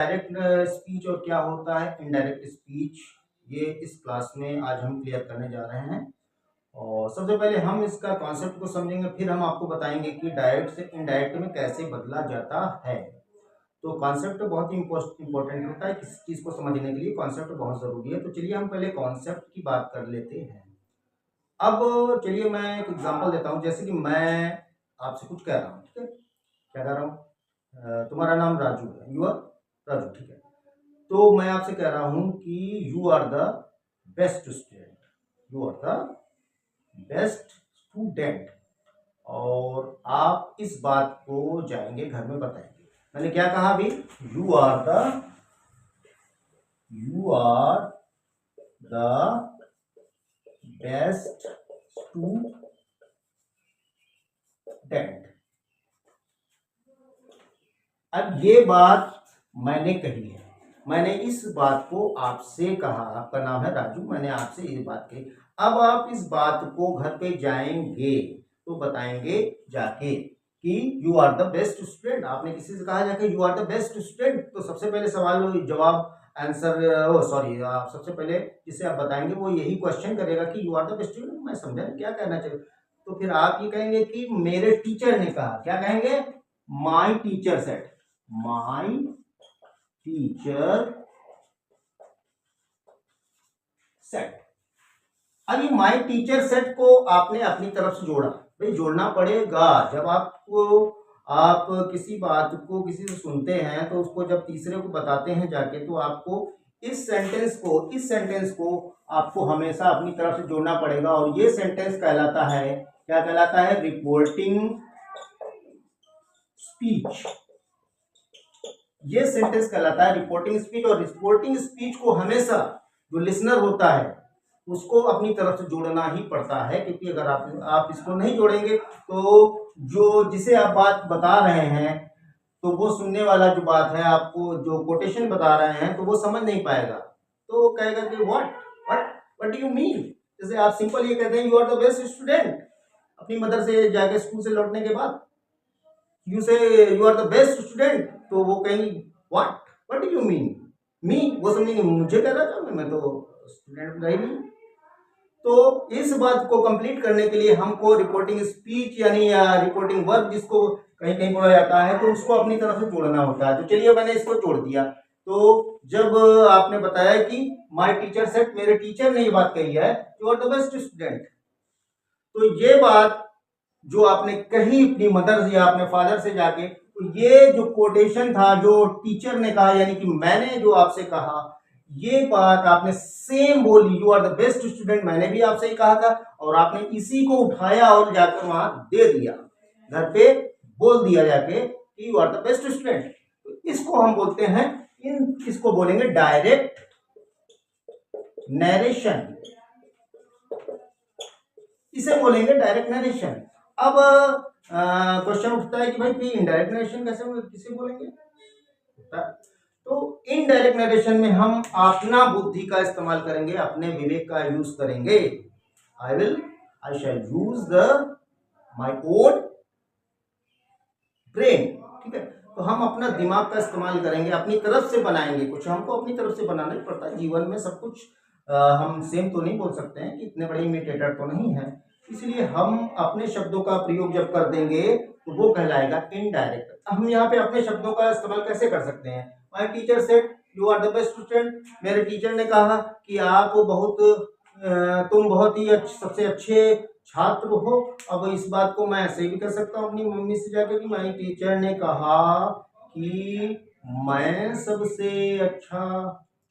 Direct speech और क्या होता है इनडायरेक्ट स्पीच, ये इस क्लास में आज हम क्लियर करने जा रहे हैं। और सबसे पहले हम इसका कॉन्सेप्ट को समझेंगे, फिर हम आपको बताएंगे कि डायरेक्ट से इनडायरेक्ट में कैसे बदला जाता है। तो कॉन्सेप्ट बहुत ही इंपॉर्टेंट होता है, किसी चीज़ को समझने के लिए कॉन्सेप्ट बहुत ज़रूरी है। तो चलिए हम पहले कॉन्सेप्ट की बात कर लेते हैं। अब चलिए मैं एक एग्जांपल देता हूँ, जैसे कि मैं आपसे कुछ कह रहा हूँ, ठीक है, क्या कह रहा हूँ, तुम्हारा नाम राजू है, यू आर राजू, ठीक है। तो मैं आपसे कह रहा हूं कि you are the best student, you are the best student, और आप इस बात को जाएंगे घर में बताएंगे। मैंने क्या कहा अभी, you are the best student. अब ये बात मैंने कही है, मैंने इस बात को आपसे कहा, आपका नाम है राजू, मैंने आपसे ये बात कही। अब आप इस बात को घर पे जाएंगे तो बताएंगे जाके कि you are the best student. आपने किसी से कहा जाके you are the best student, तो सबसे पहले सवाल जवाब आंसर सॉरी सबसे पहले जिसे आप बताएंगे वो यही क्वेश्चन करेगा कि you are the best student. मैं समझा क्या कहना चाहिए। तो फिर आप ये कहेंगे कि मेरे टीचर ने कहा, क्या कहेंगे, my teacher said, my teacher said. अब ये माई टीचर सेट को आपने अपनी तरफ से जोड़ा, भाई जोड़ना पड़ेगा। जब आप किसी बात को किसी से सुनते हैं तो उसको जब तीसरे को बताते हैं जाके, तो आपको इस सेंटेंस को आपको हमेशा अपनी तरफ से जोड़ना पड़ेगा। और ये सेंटेंस कहलाता है, क्या कहलाता है, रिपोर्टिंग स्पीच। ये सेंटेंस कहलाता है रिपोर्टिंग स्पीच। और रिपोर्टिंग स्पीच को हमेशा जो लिसनर होता है उसको अपनी तरफ से जोड़ना ही पड़ता है, क्योंकि अगर आप इसको नहीं जोड़ेंगे तो जो जिसे आप बात बता रहे हैं तो वो सुनने वाला जो बात है, आपको जो कोटेशन बता रहे हैं, तो वो समझ नहीं पाएगा। तो कहेगा कि व्हाट डू यू मीन। जैसे आप सिंपल ये कहते हैं you are the best student, अपनी मदर से जाके स्कूल से लौटने के बाद you say you are the best student, तो वो कहेंगी what do you mean me, वो समझेंगे मुझे कह रहा था, मैं तो स्टूडेंट रही नहीं। तो इस बात को कंप्लीट करने के लिए हमको रिपोर्टिंग स्पीच यानी रिपोर्टिंग वर्ब जिसको कहीं कहीं बोला जाता है, तो उसको अपनी तरफ से जोड़ना होता है। तो चलिए मैंने इसको जोड़ दिया। तो जब आपने बताया कि माय टीचर सेड, मेरे टीचर ने ये बात कही है, you are the best student, तो ये बात जो आपने कही अपनी मदर से या अपने फादर से जाके, तो ये जो कोटेशन था जो टीचर ने कहा यानी कि मैंने जो आपसे कहा, ये बात आपने सेम बोली, you are the best student, मैंने भी आपसे ही कहा था, और आपने इसी को उठाया और जाकर वहां दे दिया, घर पे बोल दिया जाके कि you are the best student. तो इसको हम बोलते हैं, इसको बोलेंगे डायरेक्ट नरेशन, इसे बोलेंगे डायरेक्ट नरेशन। अब क्वेश्चन उठता है कि भाई इनडायरेक्ट नरेशन किसे बोलेंगे। तो इनडायरेक्ट नरेशन में हम अपना बुद्धि का इस्तेमाल करेंगे, अपने विवेक का यूज करेंगे। I shall use the my own brain, ठीक है। तो हम अपना दिमाग का इस्तेमाल करेंगे, अपनी तरफ से बनाएंगे, कुछ हमको अपनी तरफ से बनाना ही पड़ता है जीवन में। सब कुछ हम सेम तो नहीं बोल सकते हैं कि इतने बड़े इमिटेटर तो नहीं है, इसलिए हम अपने शब्दों का प्रयोग जब कर देंगे तो वो कहलाएगा इनडायरेक्ट। हम यहाँ पे अपने शब्दों का इस्तेमाल कैसे कर सकते हैं, my teacher said you are the best student, मेरे टीचर ने कहा कि आप तुम बहुत ही सबसे अच्छे छात्र हो। अब इस बात को मैं ऐसे भी कर सकता हूँ अपनी मम्मी से जाकर कि माय टीचर ने कहा कि मैं सबसे अच्छा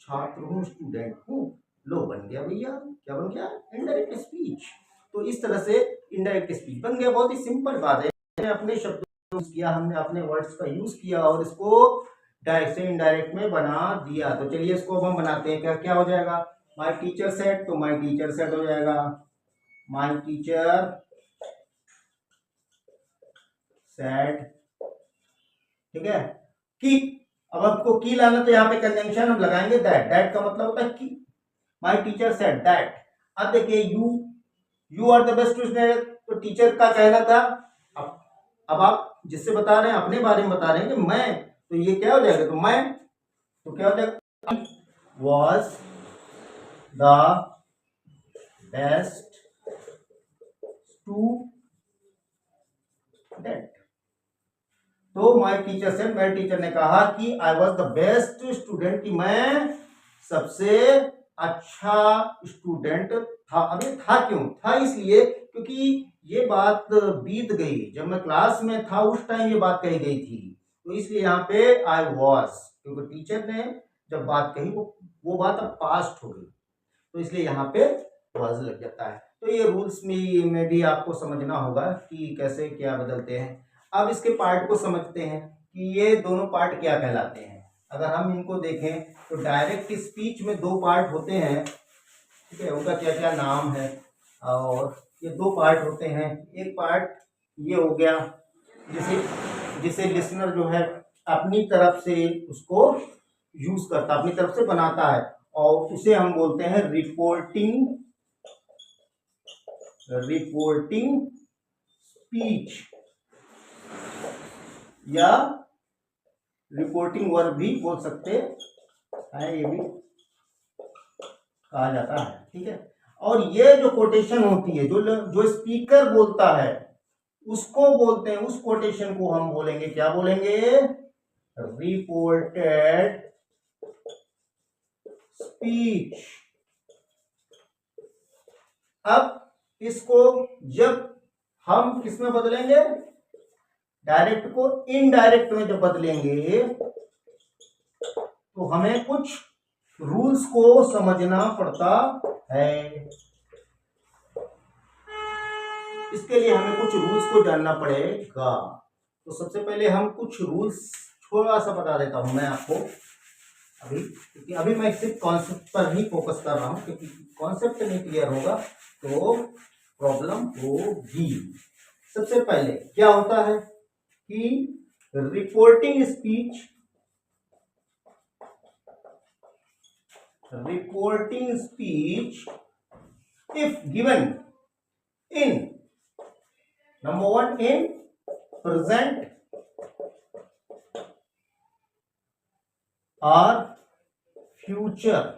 छात्र हूँ, स्टूडेंट हूँ। लो बन गया भैया, क्या बन गया, इनडायरेक्ट स्पीच। तो इस तरह से इनडायरेक्ट स्पीच बन गया। बहुत ही सिंपल बात है, हमने अपने शब्दों यूज किया, हमने अपने वर्ड्स का यूज किया और इसको डायरेक्ट से इनडायरेक्ट में बना दिया। तो चलिए इसको हम बनाते हैं, क्या क्या हो जाएगा, माय टीचर सेड, तो माय टीचर सेड हो जाएगा माय टीचर सेड, ठीक है। की, अब आपको की लाना, तो यहाँ पे कंजंक्शन हम लगाएंगे दैट का मतलब होता है की, माय टीचर सेड दैट। अब देखिए you are the best student, तो टीचर का कहना था। अब आप जिससे बता रहे हैं अपने बारे में बता रहे हैं कि मैं, तो ये क्या हो जाएगा, तो मैं तो क्या हो जाएगा, वॉज द बेस्ट स्टूडेंट। तो माय टीचर से, मेरे टीचर ने कहा कि I was the best student, कि मैं सबसे अच्छा स्टूडेंट था। अभी था क्यों था, इसलिए क्योंकि ये बात बीत गई, जब मैं क्लास में था उस टाइम ये बात कही गई थी, तो इसलिए यहाँ पे आई वॉज, क्योंकि टीचर ने जब बात कही वो बात अब पास्ट हो गई, तो इसलिए यहाँ पे वॉज लग जाता है। तो ये रूल्स में भी आपको समझना होगा कि कैसे क्या बदलते हैं। अब इसके पार्ट को समझते हैं कि ये दोनों पार्ट क्या कहलाते हैं। अगर हम इनको देखें तो डायरेक्ट स्पीच में दो पार्ट होते हैं, ठीक है, उनका क्या क्या नाम है, और ये दो पार्ट होते हैं। एक पार्ट ये हो गया जिसे लिसनर जो है अपनी तरफ से उसको यूज करता, अपनी तरफ से बनाता है, और उसे हम बोलते हैं रिपोर्टिंग स्पीच, या रिपोर्टिंग वर्ब भी बोल सकते हैं, ये भी कहा जाता है, ठीक है। और ये जो कोटेशन होती है, जो स्पीकर बोलता है उसको बोलते हैं, उस कोटेशन को हम बोलेंगे, क्या बोलेंगे, रिपोर्टेड स्पीच। अब इसको जब हम किसमें बदलेंगे, डायरेक्ट को इनडायरेक्ट में जब बदलेंगे तो हमें कुछ रूल्स को समझना पड़ता है। इसके लिए हमें कुछ रूल्स को जानना पड़ेगा। तो सबसे पहले हम कुछ रूल्स थोड़ा सा बता देता हूं मैं आपको अभी, क्योंकि अभी मैं सिर्फ कॉन्सेप्ट पर ही फोकस कर रहा हूं, क्योंकि कॉन्सेप्ट नहीं क्लियर होगा तो प्रॉब्लम होगी। सबसे पहले क्या होता है कि reporting speech if given in, number one, in present और फ्यूचर।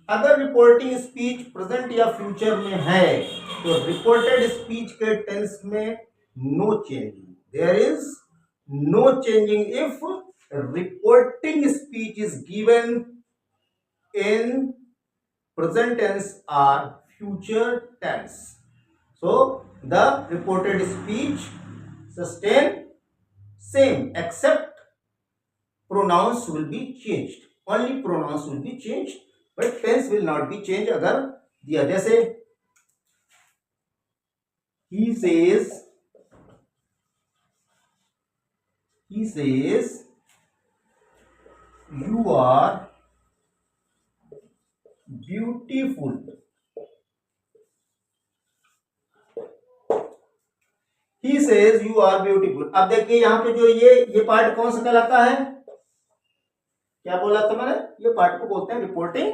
अगर रिपोर्टिंग स्पीच प्रेजेंट या फ्यूचर में है तो रिपोर्टेड स्पीच के टेंस में no changing, there is no changing if reporting speech is given in present tense और future tense. So the reported speech sustain same except pronouns will be changed, only pronouns will be changed but tense will not be changed। अगर दिया जैसे he says you are beautiful, he says you are beautiful। अब देखिए यहाँ पे जो ये part कौन सा कहलाता है, क्या बोला था मैंने, ये पार्ट को बोलते हैं रिपोर्टिंग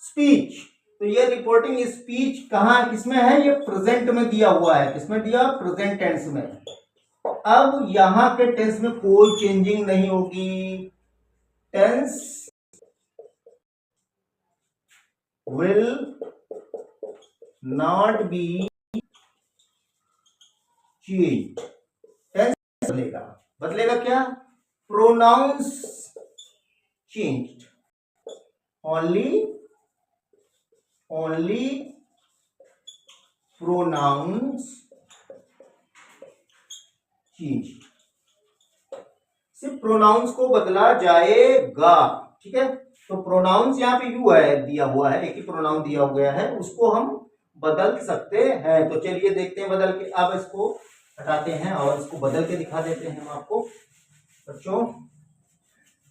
स्पीच। तो ये रिपोर्टिंग स्पीच कहाँ किसमें है, ये प्रेजेंट में दिया हुआ है, किसमें दिया, प्रेजेंट टेंस में। अब यहाँ के टेंस में कोई चेंजिंग नहीं होगी, tense will not be changed। Tense बदलेगा क्या, pronouns changed, only pronouns changed, सिर्फ प्रोनाउंस को बदला जाएगा, ठीक है। तो प्रोनाउंस यहाँ पे यू है दिया हुआ है, एक ही प्रोनाउन दिया गया है, उसको हम बदल सकते हैं। तो चलिए देखते हैं बदल के, अब इसको हटाते हैं और इसको बदल के दिखा देते हैं हम आपको बच्चों।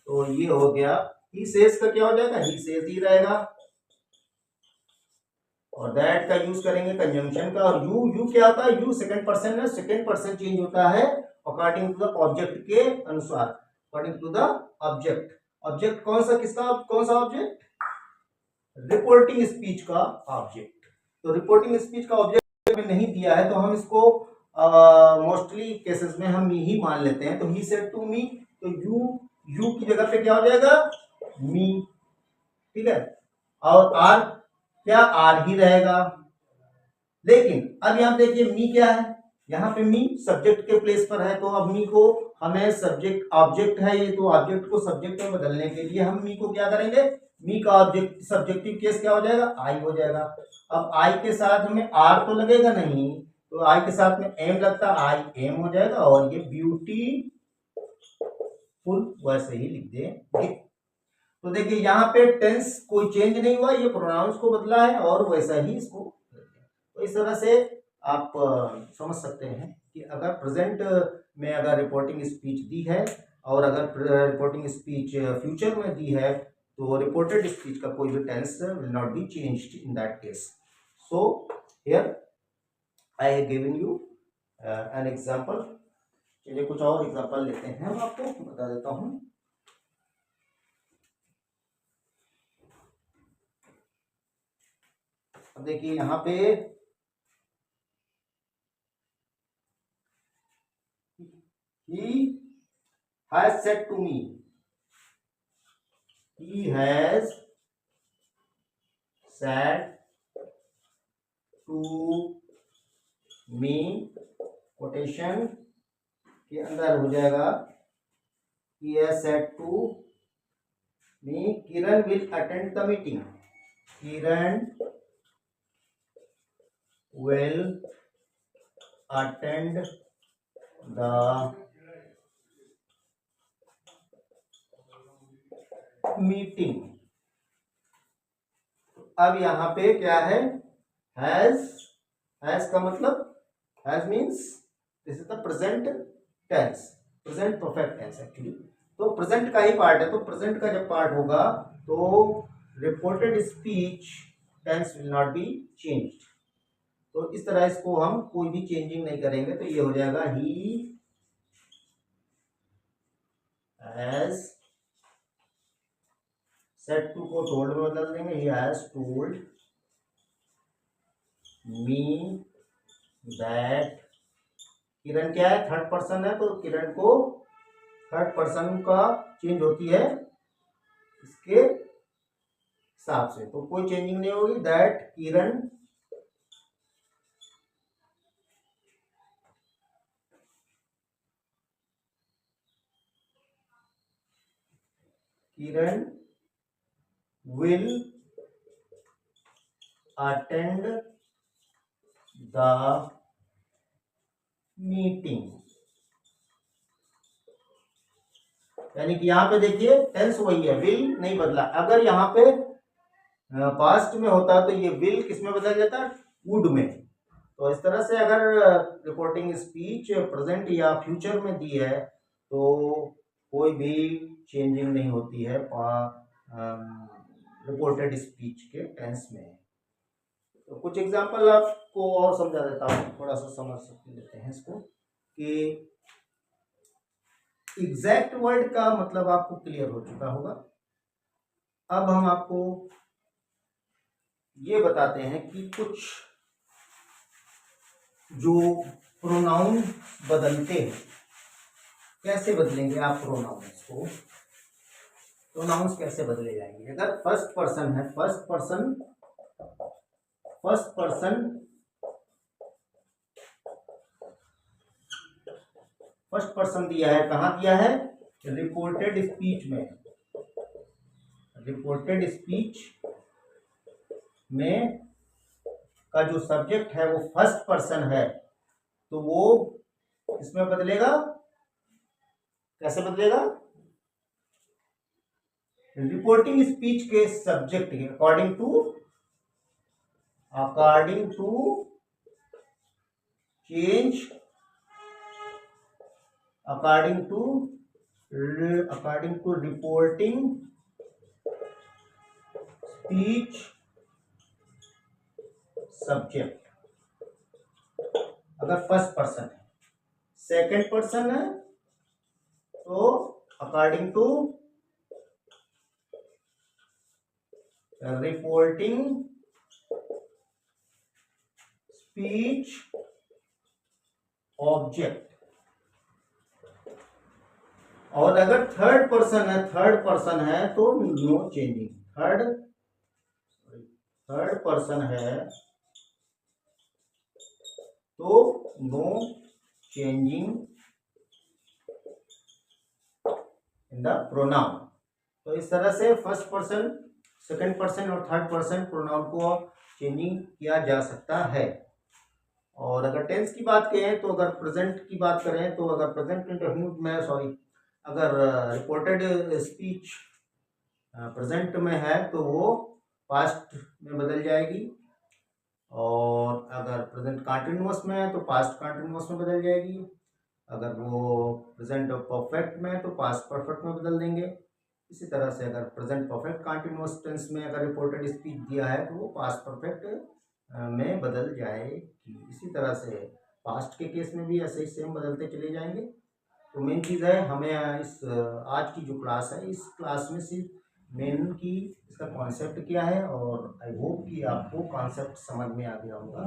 तो ये हो गया, ही सेज का क्या हो जाएगा, ही सेज ही रहेगा, और दैट का यूज करेंगे कंजंक्शन का। और यू क्या होता है, यू सेकंड पर्सन है, सेकंड पर्सन चेंज होता है अकॉर्डिंग टू द ऑब्जेक्ट के अनुसार, according to the object. Object कौन सा ऑब्जेक्ट, रिपोर्टिंग स्पीच का ऑब्जेक्ट। तो रिपोर्टिंग स्पीच का ऑब्जेक्ट में नहीं दिया है तो हम इसको मोस्टली केसेस में हम ही मान लेते हैं। तो ही सेड टू मी, तो यू की जगह पे क्या हो जाएगा, मी, ठीक है। और आर, क्या आर ही रहेगा। लेकिन अब यहां देखिए मी क्या है, यहाँ पे मी सब्जेक्ट के प्लेस पर है, तो अब मी को हमें सब्जेक्ट, ऑब्जेक्ट है ये, तो ऑब्जेक्ट को सब्जेक्ट में बदलने के लिए हम मी को क्या करेंगे, मी का ऑब्जेक्ट सब्जेक्टिव केस क्या हो जाएगा, आई हो जाएगा। अब आई के साथ हमें आर तो लगेगा नहीं, तो आई के साथ में एम लगता, आई एम हो जाएगा, और ये ब्यूटीफुल वैसे ही लिख देंगे। तो देखिए यहाँ पे टेंस कोई चेंज नहीं हुआ, ये प्रोनाउंस को बदला है और वैसा ही इसको। तो इस तरह से आप समझ सकते हैं कि अगर प्रेजेंट में अगर रिपोर्टिंग स्पीच दी है और अगर रिपोर्टिंग स्पीच फ्यूचर में दी है, तो रिपोर्टेड स्पीच का कोई भी tense will not be changed in that case. So here I have given you an example. चलिए कुछ और एग्जांपल लेते हैं, हम आपको बता देता हूं। अब देखिए यहाँ पे he has said to me, he has said to me, quotation के अंदर हो जाएगा, he has said to me, Kiran will attend the meeting, Kiran will attend the meeting. अब यहाँ पे क्या है, हैज का मतलब, has means this is the present tense, present perfect tense actually. तो प्रेजेंट का ही पार्ट है, तो प्रेजेंट का जब पार्ट होगा तो reported speech tense will not be changed. तो इस तरह इसको हम कोई भी चेंजिंग नहीं करेंगे, तो ये हो जाएगा ही हैज सेड टू को टोल्ड में बदल देंगे, he has told me that, Kiran क्या है, थर्ड पर्सन है, तो किरण को थर्ड पर्सन का चेंज होती है इसके हिसाब से, तो कोई चेंजिंग नहीं होगी, that Kiran will attend the meeting। यानी कि यहाँ पे देखिए टेंस वही है, विल नहीं बदला। अगर यहाँ पे पास्ट में होता तो ये विल किस में बदल जाता, वुड में। तो इस तरह से अगर रिपोर्टिंग स्पीच प्रेजेंट या फ्यूचर में दी है तो कोई भी चेंजिंग नहीं होती है रिपोर्टेड स्पीच के टेंस में। तो कुछ एग्जांपल आपको और समझा देता हूँ, थोड़ा सा समझ सकते लेते हैं इसको, कि एग्जैक्ट वर्ड का मतलब आपको क्लियर हो चुका होगा। अब हम आपको ये बताते हैं कि कुछ जो प्रोनाउन बदलते हैं, कैसे बदलेंगे आप प्रोनाउंस को, प्रोनाउंस कैसे बदले जाएंगे। अगर फर्स्ट पर्सन है, फर्स्ट पर्सन दिया है, कहाँ दिया है, रिपोर्टेड स्पीच में, रिपोर्टेड स्पीच में का जो सब्जेक्ट है वो फर्स्ट पर्सन है, तो वो इसमें बदलेगा, कैसे बदलेगा, रिपोर्टिंग स्पीच के सब्जेक्ट के according to change, according to reporting speech subject, अगर फर्स्ट पर्सन है। सेकंड पर्सन है तो according to reporting speech object. और अगर थर्ड पर्सन है तो नो चेंजिंग। थर्ड पर्सन है तो no changing in the pronoun. तो इस तरह से फर्स्ट पर्सन, सेकंड पर्सन और थर्ड पर्सन प्रोनाउन को चेंजिंग किया जा सकता है। और अगर टेंस की बात करें तो अगर प्रेजेंट की बात करें तो अगर प्रेजेंट इंडेफिनिट में अगर रिपोर्टेड स्पीच प्रेजेंट में है तो वो पास्ट में बदल जाएगी, और अगर प्रेजेंट कंटिन्यूअस में है तो पास्ट कंटिन्यूअस में बदल जाएगी, अगर वो प्रेजेंट परफेक्ट में है तो पास्ट परफेक्ट में बदल देंगे। इसी तरह से अगर प्रेजेंट परफेक्ट कंटिन्यूअस टेंस में अगर रिपोर्टेड स्पीच दिया है तो वो पास्ट परफेक्ट में बदल जाएगी। इसी तरह से पास्ट के केस में भी ऐसे ही सेम बदलते चले जाएंगे। तो मेन चीज़ है हमें इस आज की जो क्लास है इस क्लास में सिर्फ मेन की इसका कॉन्सेप्ट क्या है, और आई होप कि आपको कॉन्सेप्ट समझ में आ गया होगा।